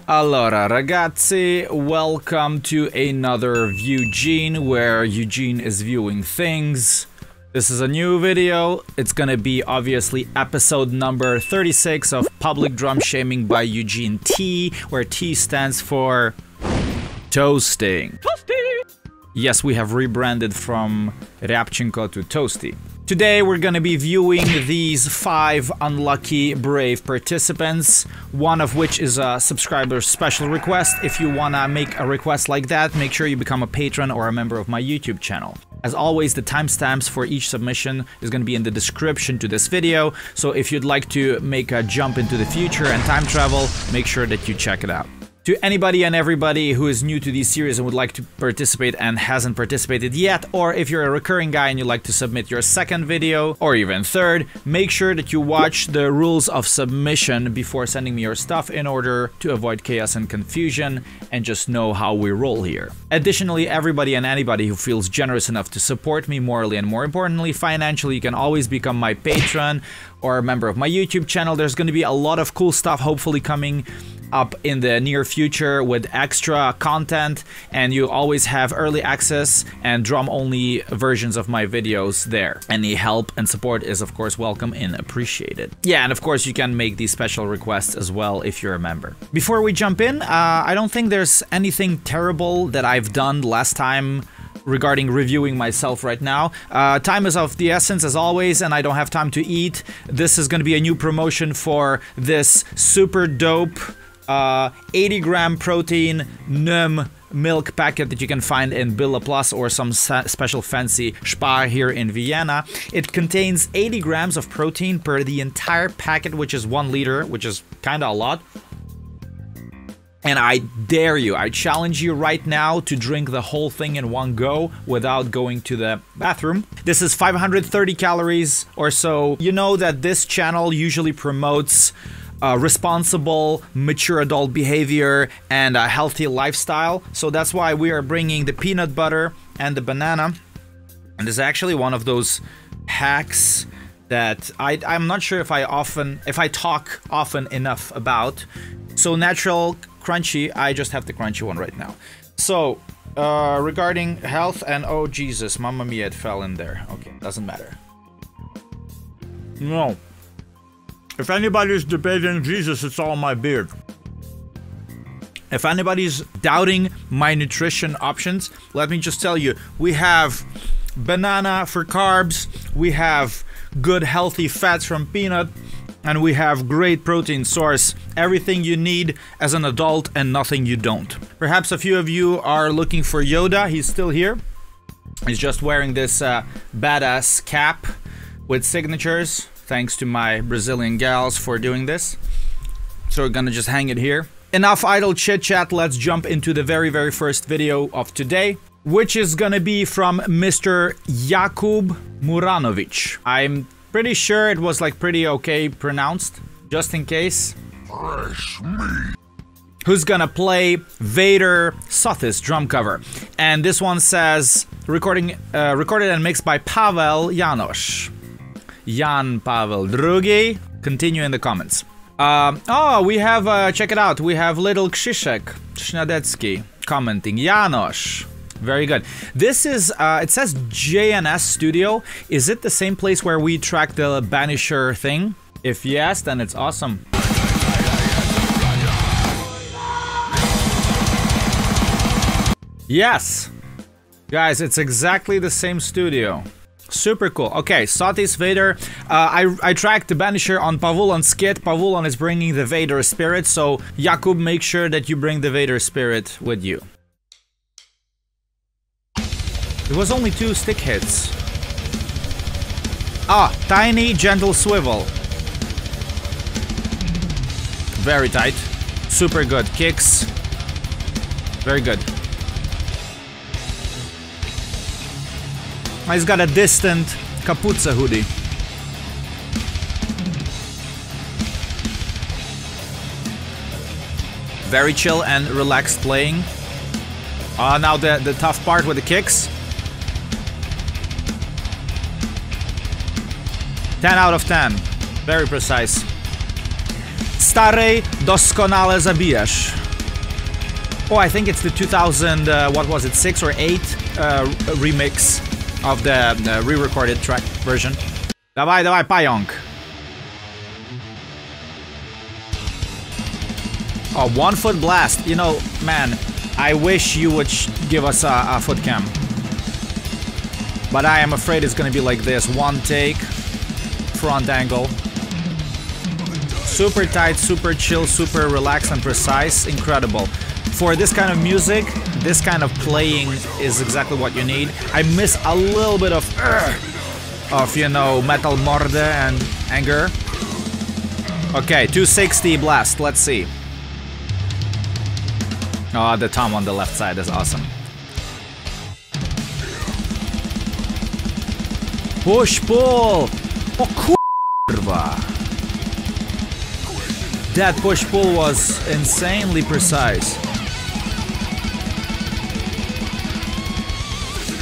Allora ragazzi, welcome to another Eugene, where Eugene is viewing things. This is a new video. It's gonna be obviously episode number 36 of Public Drum Shaming by Eugene T, where T stands for Toasting. Toasty! Yes, we have rebranded from Ryabchenko to Toasty. Today we're gonna be viewing these 5 unlucky brave participants, one of which is a subscriber special request. If you wanna make a request like that, make sure you become a patron or a member of my YouTube channel. As always, the timestamps for each submission is gonna be in the description to this video, so if you'd like to make a jump into the future and time travel, make sure that you check it out. To anybody and everybody who is new to these series and would like to participate and hasn't participated yet, or if you're a recurring guy and you'd like to submit your second video, or even third, make sure that you watch the rules of submission before sending me your stuff in order to avoid chaos and confusion and just know how we roll here. Additionally, everybody and anybody who feels generous enough to support me morally and more importantly financially, you can always become my patron or a member of my YouTube channel. There's going to be a lot of cool stuff hopefully coming up in the near future with extra content, and you always have early access and drum-only versions of my videos there. Any help and support is of course welcome and appreciated. Yeah, and of course you can make these special requests as well if you're a member. Before we jump in, I don't think there's anything terrible that I've done last time regarding reviewing myself right now. Time is of the essence as always, and I don't have time to eat. This is going to be a new promotion for this super dope 80-gram protein NUM milk packet that you can find in Billa Plus or some special fancy Spar here in Vienna. It contains 80 grams of protein per the entire packet, which is 1 liter, which is kinda a lot. And I dare you, I challenge you right now to drink the whole thing in one go without going to the bathroom. This is 530 calories or so. You know that this channel usually promotes responsible, mature adult behavior and a healthy lifestyle. So that's why we are bringing the peanut butter and the banana. And this is actually one of those hacks that I'm not sure if I talk often enough about. So natural, crunchy, I just have the crunchy one right now. So regarding health and oh Jesus, mamma mia, it fell in there. Okay, doesn't matter. No. If anybody's debating Jesus, it's all my beard. If anybody's doubting my nutrition options, let me just tell you, we have banana for carbs, we have good healthy fats from peanut, and we have great protein source. Everything you need as an adult and nothing you don't. Perhaps a few of you are looking for Yoda. He's still here. He's just wearing this badass cap with signatures. Thanks to my Brazilian gals for doing this. So we're gonna just hang it here. Enough idle chit chat, let's jump into the very first video of today, which is gonna be from Mr. Jakub Muranowicz. I'm pretty sure it was like pretty okay pronounced, just in case. Fresh meat. Who's gonna play Vader Sothis drum cover. And this one says, recorded and mixed by Paweł Janosz. Jan Paweł II. Continue in the comments. Oh, we have, check it out, we have little Krzyszek Sznadecki commenting. Janosz. Very good. This is, it says JNS Studio. Is it the same place where we track the Banisher thing? If yes, then it's awesome. Yes! Guys, it's exactly the same studio. Super cool. Okay, Sothis Vader. I tracked the Banisher on Pavulon's kit. Pavulon is bringing the Vader spirit, so Jakub, make sure that you bring the Vader spirit with you. It was only 2 stick hits. Ah, tiny, gentle swivel. Very tight. Super good. Kicks. Very good. He's got a distant Kapuza hoodie. Very chill and relaxed playing. Now the tough part with the kicks. 10 out of 10. Very precise. Starej doskonale zabijasz. Oh, I think it's the 2000, what was it, 6 or 8 remix of the re-recorded track version. Dawaj, dawaj, pająk. Oh, 1 foot blast. You know, man, I wish you would give us a foot cam. But I am afraid it's gonna be like this. 1 take, front angle. Super tight, super chill, super relaxed and precise. Incredible. For this kind of music, this kind of playing is exactly what you need. I miss a little bit of, you know, metal morde and anger. Okay, 260 blast. Let's see. Oh, the tom on the left side is awesome. Push-pull! Oh, kurwa! That push-pull was insanely precise.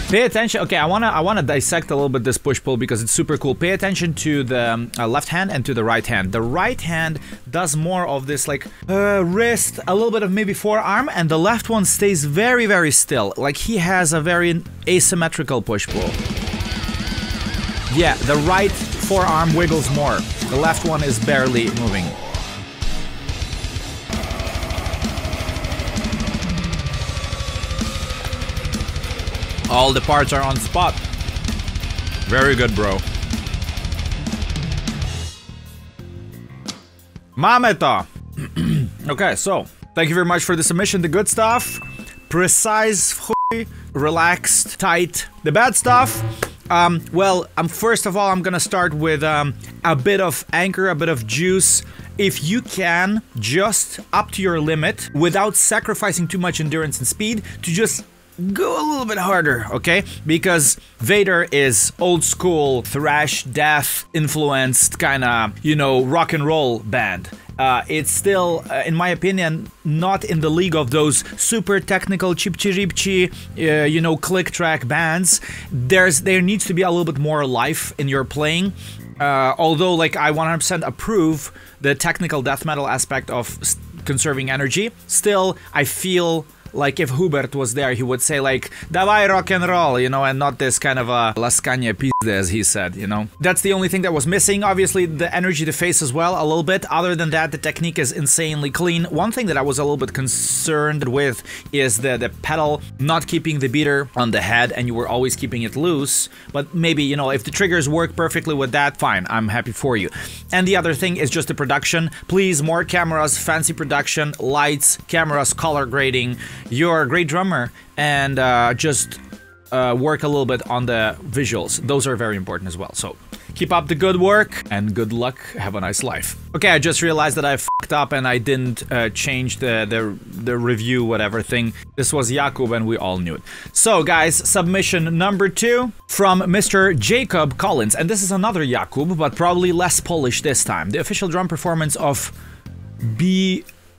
Pay attention. Okay, I wanna dissect a little bit this push-pull because it's super cool. Pay attention to the left hand and to the right hand. The right hand does more of this like wrist, a little bit of maybe forearm, and the left one stays very, very still. Like he has a very asymmetrical push-pull. Yeah, the right forearm wiggles more. The left one is barely moving. All the parts are on spot. Very good, bro. Mamy to. Okay, so thank you very much for the submission. The good stuff, precise, relaxed, tight. The bad stuff, well, first of all, I'm gonna start with a bit of anchor, a bit of juice. If you can, just up to your limit, without sacrificing too much endurance and speed, to just go a little bit harder, okay? Because Vader is old school, thrash, death influenced kind of, you know, rock and roll band. It's still, in my opinion, not in the league of those super technical chip-chiripchi, you know, click track bands. There needs to be a little bit more life in your playing. Although, like, I 100% approve the technical death metal aspect of conserving energy, still, I feel like if Hubert was there, he would say like, "Dawaj rock and roll," you know, and not this kind of a laskanie pizde, as he said, you know. That's the only thing that was missing. Obviously, the energy to face as well, a little bit. Other than that, the technique is insanely clean. One thing that I was a little bit concerned with is the pedal not keeping the beater on the head, and you were always keeping it loose. But maybe, you know, if the triggers work perfectly with that, fine, I'm happy for you. And the other thing is just the production. Please, more cameras, fancy production, lights, cameras, color grading. You're a great drummer, and just work a little bit on the visuals. Those are very important as well. So keep up the good work and good luck. Have a nice life. Okay, I just realized that I fucked up and I didn't change the review whatever thing. This was Jakub and we all knew it. So guys, submission number 2 from Mr. Jakub Collins, and this is another Jakub, but probably less Polish this time. The official drum performance of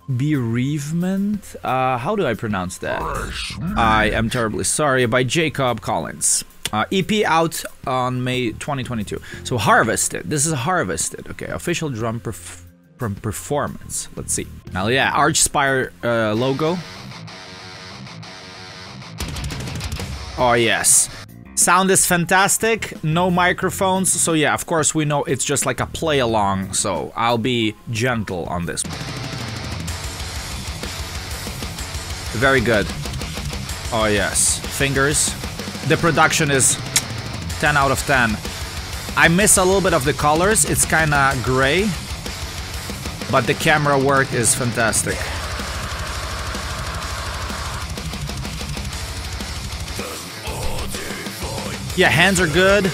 Bereavement? How do I pronounce that? I am terribly sorry. By Jakub Collins. EP out on May 2022. So Harvested. This is Harvested. Okay, official drum performance. Let's see. Now, yeah, Archspire logo. Oh, yes. Sound is fantastic. No microphones. So, yeah, of course, we know it's just like a play along. So I'll be gentle on this. Very good. Oh yes, fingers. The production is 10 out of 10. I miss a little bit of the colors, it's kinda gray, but the camera work is fantastic. Yeah, hands are good,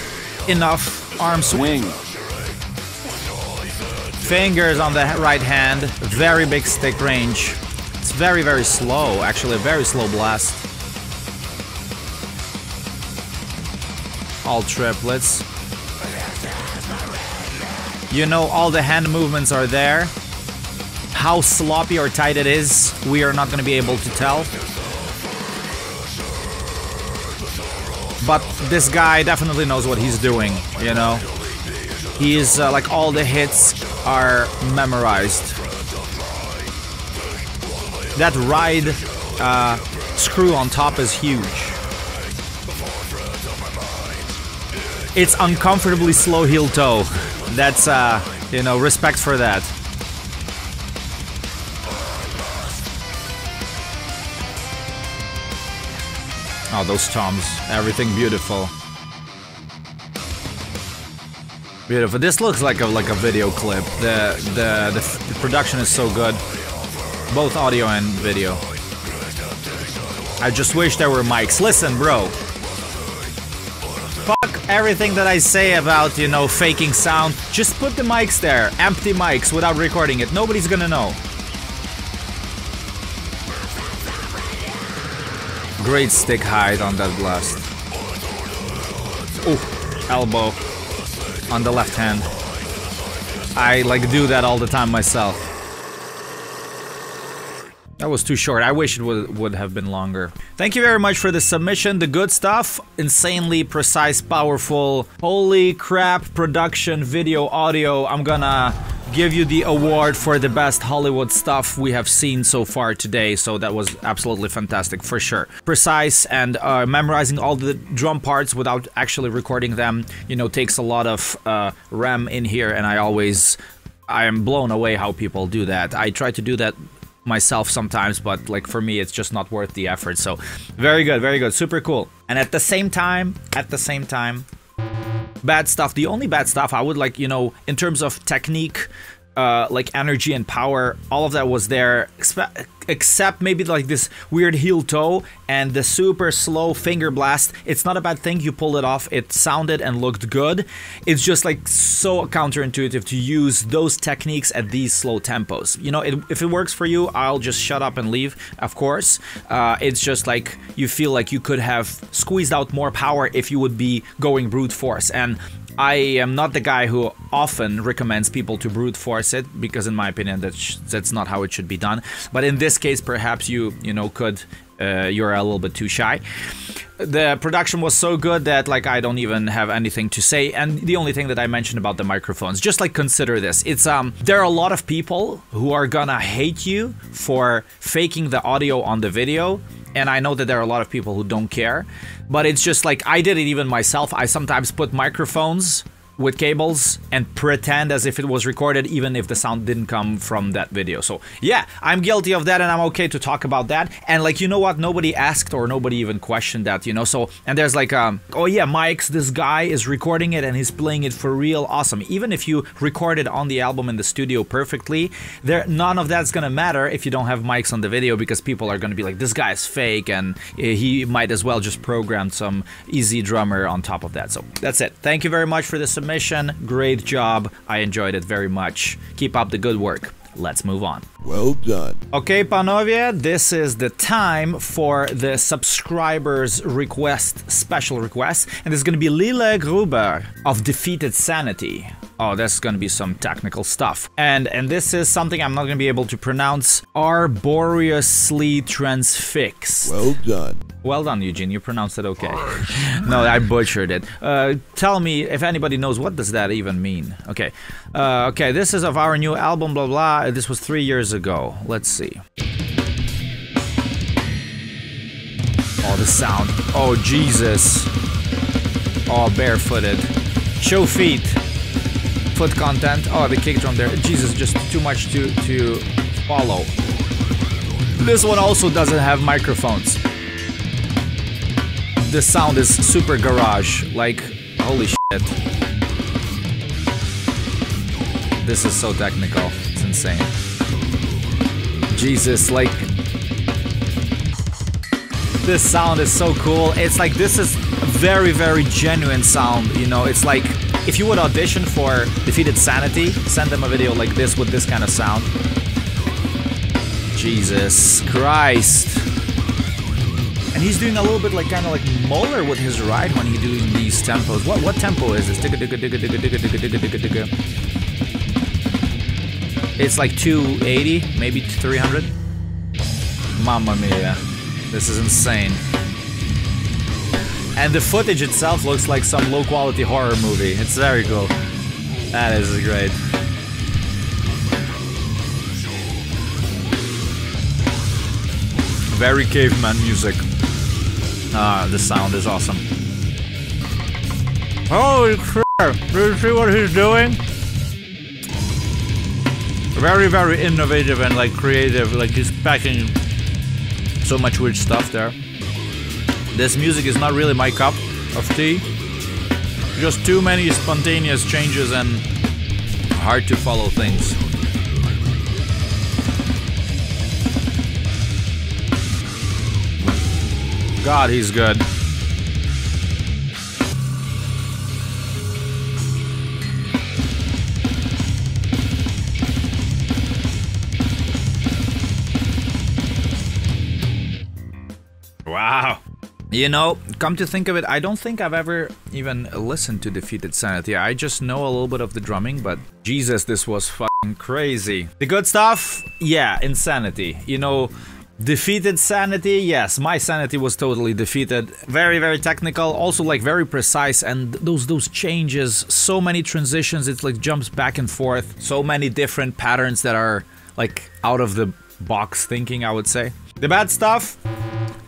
enough, arm swing. Fingers on the right hand, very big stick range. It's very, very slow, actually, a very slow blast. All triplets. You know, all the hand movements are there. How sloppy or tight it is, we are not going to be able to tell. But this guy definitely knows what he's doing, you know. He's, like, all the hits are memorized. That ride screw on top is huge. It's uncomfortably slow heel toe. That's, you know, respect for that. Oh, those toms. Everything beautiful. Beautiful. This looks like a video clip. The production is so good. Both audio and video. I just wish there were mics. Listen, bro. Fuck everything that I say about, you know, faking sound. Just put the mics there. Empty mics without recording it. Nobody's gonna know. Great stick height on that blast. Ooh, elbow on the left hand. I like do that all the time myself. That was too short. I wish it would have been longer. Thank you very much for the submission. The good stuff. Insanely precise, powerful. Holy crap, production, video, audio. I'm gonna give you the award for the best Hollywood stuff we have seen so far today. So that was absolutely fantastic, for sure. Precise and memorizing all the drum parts without actually recording them, you know, takes a lot of RAM in here, and I am blown away how people do that. I try to do that myself sometimes, but like for me it's just not worth the effort. So very good, super cool. And at the same time, bad stuff. The only bad stuff I would like, you know, in terms of technique, like energy and power, all of that was there, except maybe like this weird heel toe and the super slow finger blast. It's not a bad thing, you pulled it off, it sounded and looked good. It's just like so counterintuitive to use those techniques at these slow tempos. You know, if it works for you, I'll just shut up and leave, of course. It's just like you feel like you could have squeezed out more power if you would be going brute force. And I am not the guy who often recommends people to brute force it, because in my opinion that's not how it should be done. But in this case, perhaps you know, could you're a little bit too shy. The production was so good that like I don't even have anything to say. And the only thing that I mentioned about the microphones, just like consider this. It's there are a lot of people who are gonna hate you for faking the audio on the video. And I know that there are a lot of people who don't care, but it's just like I did it even myself. I sometimes put microphones with cables and pretend as if it was recorded, even if the sound didn't come from that video. So yeah, I'm guilty of that, and I'm okay to talk about that. And like, you know what, nobody asked or nobody even questioned that, you know. So, and there's like oh yeah, mics, this guy is recording it and he's playing it for real. Awesome. Even if you recorded on the album in the studio perfectly, none of that's gonna matter if you don't have mics on the video, because people are gonna be like, this guy is fake, and he might as well just program some easy drummer on top of that. So that's it. Thank you very much for the submission. Great job. I enjoyed it very much. Keep up the good work. Let's move on. Well done. Okay, panowie, this is the time for the subscribers' request, special request, and this is going to be Lille Gruber of Defeated Sanity. Oh, that's going to be some technical stuff. And this is something I'm not going to be able to pronounce. Arboriously transfix. Well done. Well done, Eugene. You pronounced it okay. No, I butchered it. Tell me if anybody knows, what does that even mean? Okay. Okay, this is of our new album, blah, blah. This was 3 years ago. Let's see. Oh, the sound. Oh, Jesus. Oh, barefooted. Show feet. Foot content. Oh, the kick drum there. Jesus, just too much to follow. This one also doesn't have microphones. The sound is super garage. Like, holy shit. This is so technical. It's insane. Jesus, like... This sound is so cool. It's like, this is very, very genuine sound, you know. It's like, if you would audition for Defeated Sanity, send them a video like this with this kind of sound. Jesus Christ. And he's doing a little bit like, kind of like Moeller with his ride when he's doing these tempos. What tempo is this? Digga, digga, digga, digga, digga, digga, digga, digga, digga. It's like 280, maybe 300. Mamma mia. This is insane. And the footage itself looks like some low-quality horror movie. It's very cool. That is great. Very caveman music. The sound is awesome. Holy crap! Do you see what he's doing? Very, very innovative and like creative. Like he's packing so much weird stuff there. This music is not really my cup of tea. Just too many spontaneous changes and hard to follow things. God, he's good. Wow. You know, come to think of it, I don't think I've ever even listened to Defeated Sanity. I just know a little bit of the drumming, but Jesus, this was fucking crazy. The good stuff? Yeah, Insanity. You know, Defeated Sanity, yes, my sanity was totally defeated. Very, very technical, also like very precise, and those changes, so many transitions, it's like jumps back and forth. So many different patterns that are like out of the box thinking, I would say. The bad stuff?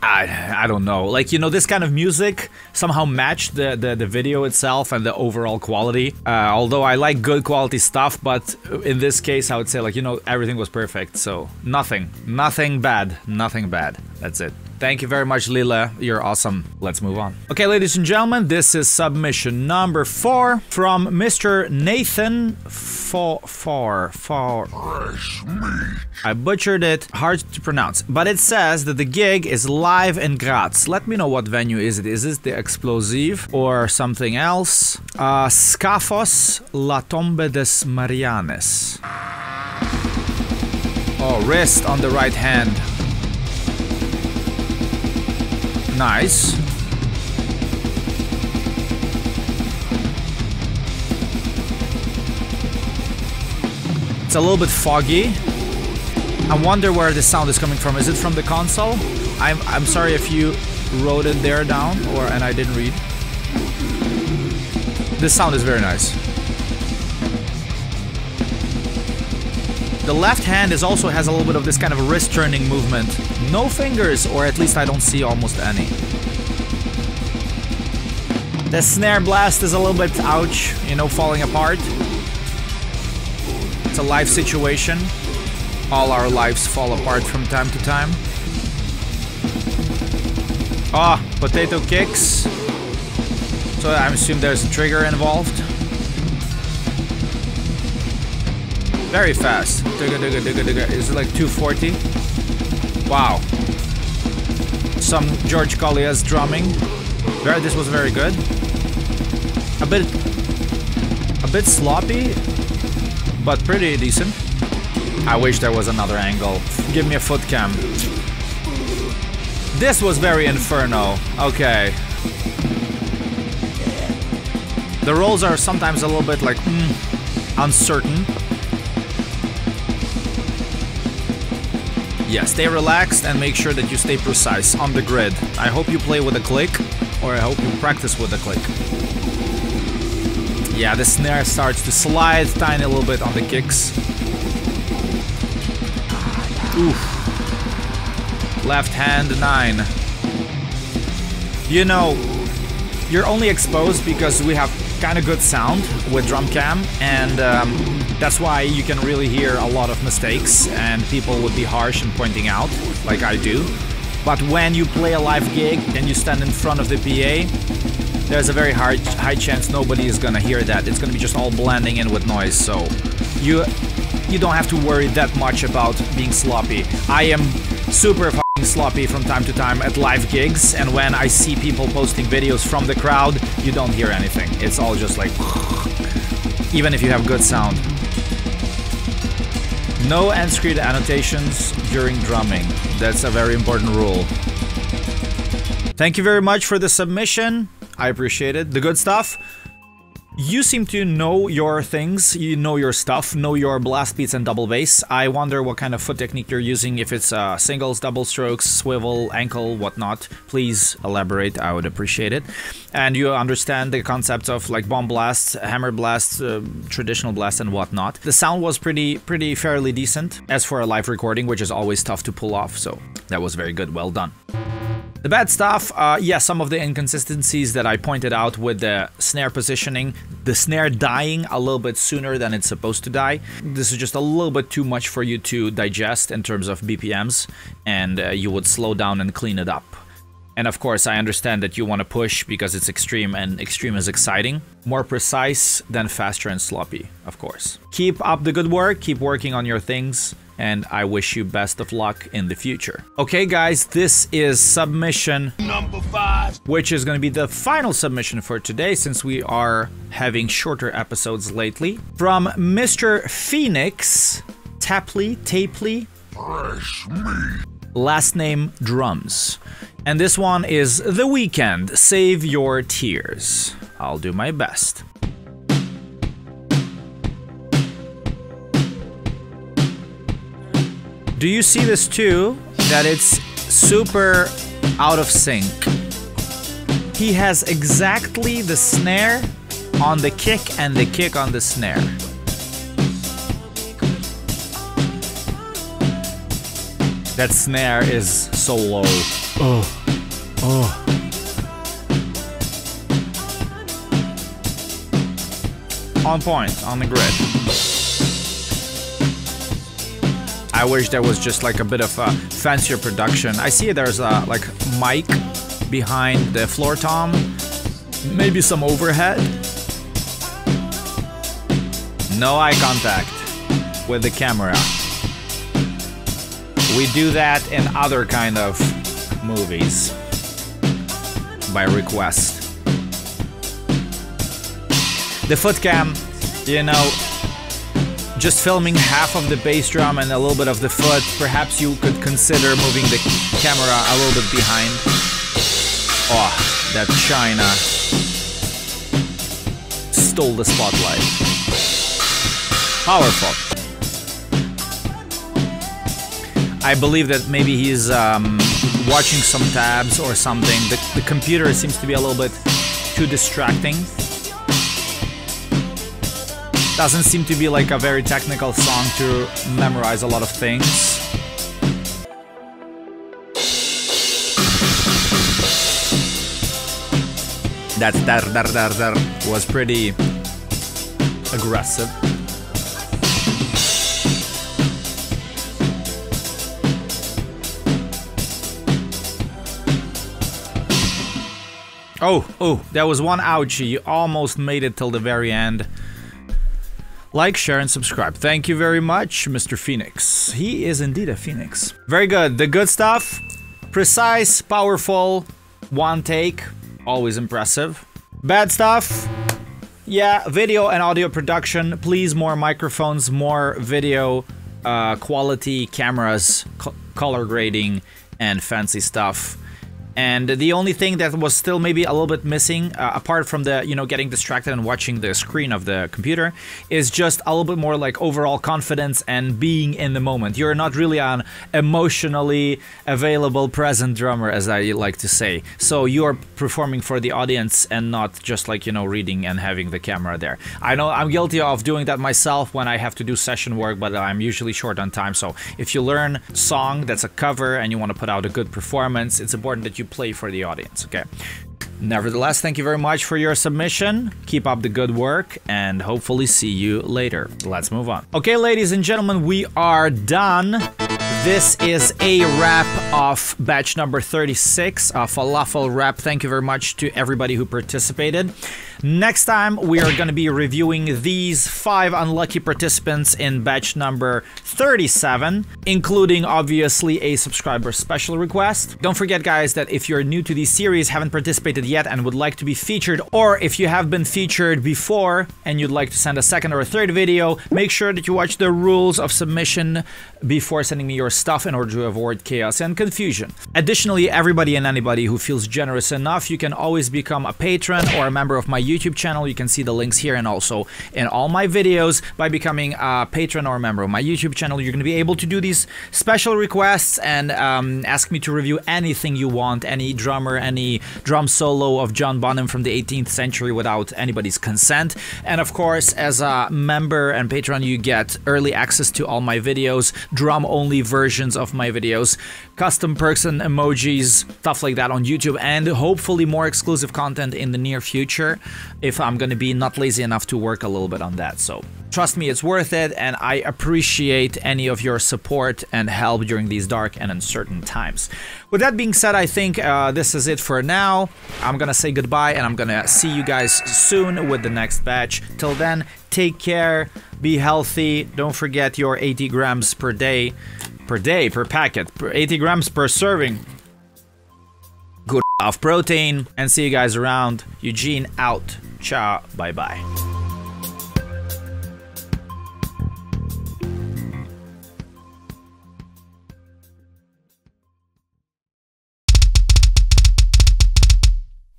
I don't know, like, you know, this kind of music somehow matched the video itself and the overall quality. Although I like good quality stuff, but in this case I would say, like, you know, everything was perfect. So nothing bad, nothing bad. That's it. Thank you very much, Lila. You're awesome. Let's move on. Okay, ladies and gentlemen, this is submission number 4 from Mr. Nathan Faure. I butchered it, hard to pronounce, but it says that the gig is live in Graz. Let me know what venue is it. Is this the Explosive or something else? Scafos La Tombe des Marianes. Oh, wrist on the right hand. Nice. It's a little bit foggy. I wonder where the sound is coming from. Is it from the console? I'm sorry if you wrote it there down and I didn't read. This sound is very nice. The left hand also has a little bit of this kind of wrist turning movement. No fingers, or at least I don't see almost any. The snare blast is a little bit, ouch, you know, falling apart. It's a live situation. All our lives fall apart from time to time. Ah, potato kicks. So I assume there's a trigger involved. Very fast. Is it like 240? Wow. Some George Collier's drumming. This was very good. A bit sloppy, but pretty decent. I wish there was another angle. Give me a foot cam. This was very Inferno. Okay. The rolls are sometimes a little bit like uncertain. Yeah, stay relaxed and make sure that you stay precise on the grid. I hope you play with a click, or I hope you practice with a click. Yeah, the snare starts to slide tiny little bit on the kicks. Oof. Left hand 9. You know, you're only exposed because we have kind of good sound with drum cam, and that's why you can really hear a lot of mistakes and people would be harsh in pointing out, like I do. But when you play a live gig and you stand in front of the PA, there's a very high chance nobody is gonna hear that. It's gonna be just all blending in with noise, so you don't have to worry that much about being sloppy. I am super fucking sloppy from time to time at live gigs, and when I see people posting videos from the crowd, you don't hear anything. It's all just like, even if you have good sound. No end-screen annotations during drumming. That's a very important rule. Thank you very much for the submission. I appreciate it. The good stuff. You seem to know your things, you know your stuff, know your blast beats and double bass. I wonder what kind of foot technique you're using, if it's singles, double strokes, swivel, ankle, whatnot. Please elaborate, I would appreciate it. And you understand the concepts of like bomb blast, hammer blast, traditional blast and whatnot. The sound was pretty fairly decent, as for a live recording, which is always tough to pull off, so That was very good. Well done. The bad stuff, yeah, some of the inconsistencies that I pointed out with the snare positioning, the snare dying a little bit sooner than it's supposed to die. This is just a little bit too much for you to digest in terms of BPMs, and you would slow down and clean it up. And of course, I understand that you want to push because it's extreme, and extreme is exciting. More precise than faster and sloppy, of course. Keep up the good work, keep working on your things, and I wish you best of luck in the future. Okay guys, this is submission number 5, which is going to be the final submission for today since we are having shorter episodes lately. From Mr. Phoenix, Tapley, fresh meat. Last name Drums. And this one is The Weeknd, Save Your Tears. I'll do my best. Do you see this too? That it's super out of sync. He has exactly the snare on the kick and the kick on the snare. That snare is so low. Oh. On point, on the grid. I wish there was just like a bit of a fancier production. I see there's a like mic behind the floor tom, maybe some overhead. No eye contact with the camera. We do that in other kind of movies by request. The foot cam, you know, just filming half of the bass drum and a little bit of the foot. Perhaps you could consider moving the camera a little bit behind. Oh, that China stole the spotlight. Powerful. I believe that maybe he's watching some tabs or something. The computer seems to be a little bit too distracting. Doesn't seem to be like a very technical song to memorize a lot of things. That dar was pretty aggressive. Oh, there was one ouchie. You almost made it till the very end. Like, share, and subscribe. Thank you very much, Mr. Phoenix. He is indeed a phoenix. Very good. The good stuff. Precise, powerful, one take. Always impressive. Bad stuff. Yeah, video and audio production. Please, more microphones, more video quality, cameras, color grading, and fancy stuff. And the only thing that was still maybe a little bit missing, apart from the, you know, getting distracted and watching the screen of the computer, is just a little bit more like overall confidence and being in the moment. You're not really an emotionally available, present drummer, as I like to say. So you're performing for the audience and not just like, you know, reading and having the camera there. I know I'm guilty of doing that myself when I have to do session work, but I'm usually short on time. So if you learn a song that's a cover and you want to put out a good performance, it's important that you play for the audience, okay? Nevertheless, thank you very much for your submission. Keep up the good work and hopefully see you later. Let's move on. Okay, ladies and gentlemen, we are done. This is a wrap of batch number 36, Falafel Wrap. Thank you very much to everybody who participated. Next time, we are going to be reviewing these 5 unlucky participants in batch number 37, including, obviously, a subscriber special request. Don't forget, guys, that if you're new to these series, haven't participated yet, and would like to be featured, or if you have been featured before and you'd like to send a second or a third video, make sure that you watch the rules of submission before sending me your stuff in order to avoid chaos and confusion. Additionally, everybody and anybody who feels generous enough, you can always become a patron or a member of my YouTube channel. You can see the links here and also in all my videos. By becoming a patron or a member of my YouTube channel, you're going to be able to do these special requests and ask me to review anything you want, any drummer, any drum solo of John Bonham from the 18th century without anybody's consent. And of course, as a member and patron, you get early access to all my videos, drum-only versions of my videos, custom perks and emojis, stuff like that on YouTube, and hopefully more exclusive content in the near future if I'm gonna be not lazy enough to work a little bit on that. So trust me, it's worth it, and I appreciate any of your support and help during these dark and uncertain times. With that being said, I think this is it for now. I'm gonna say goodbye, and I'm gonna see you guys soon with the next batch. Till then, take care, be healthy, don't forget your 80 grams per day, per packet, 80 grams per serving. Good of protein, and see you guys around. Eugene out. Ciao, bye bye.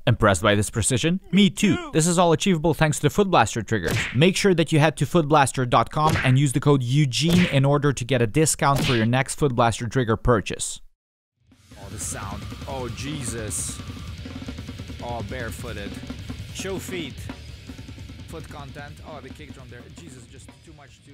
Impressed by this precision? Me too. This is all achievable thanks to the Foot Blaster triggers. Make sure that you head to footblaster.com and use the code Eugene in order to get a discount for your next Foot Blaster trigger purchase. Oh, the sound. Oh, Jesus. Oh, barefooted. Show feet. Foot content. Oh, the kick drum there. Jesus, just too much to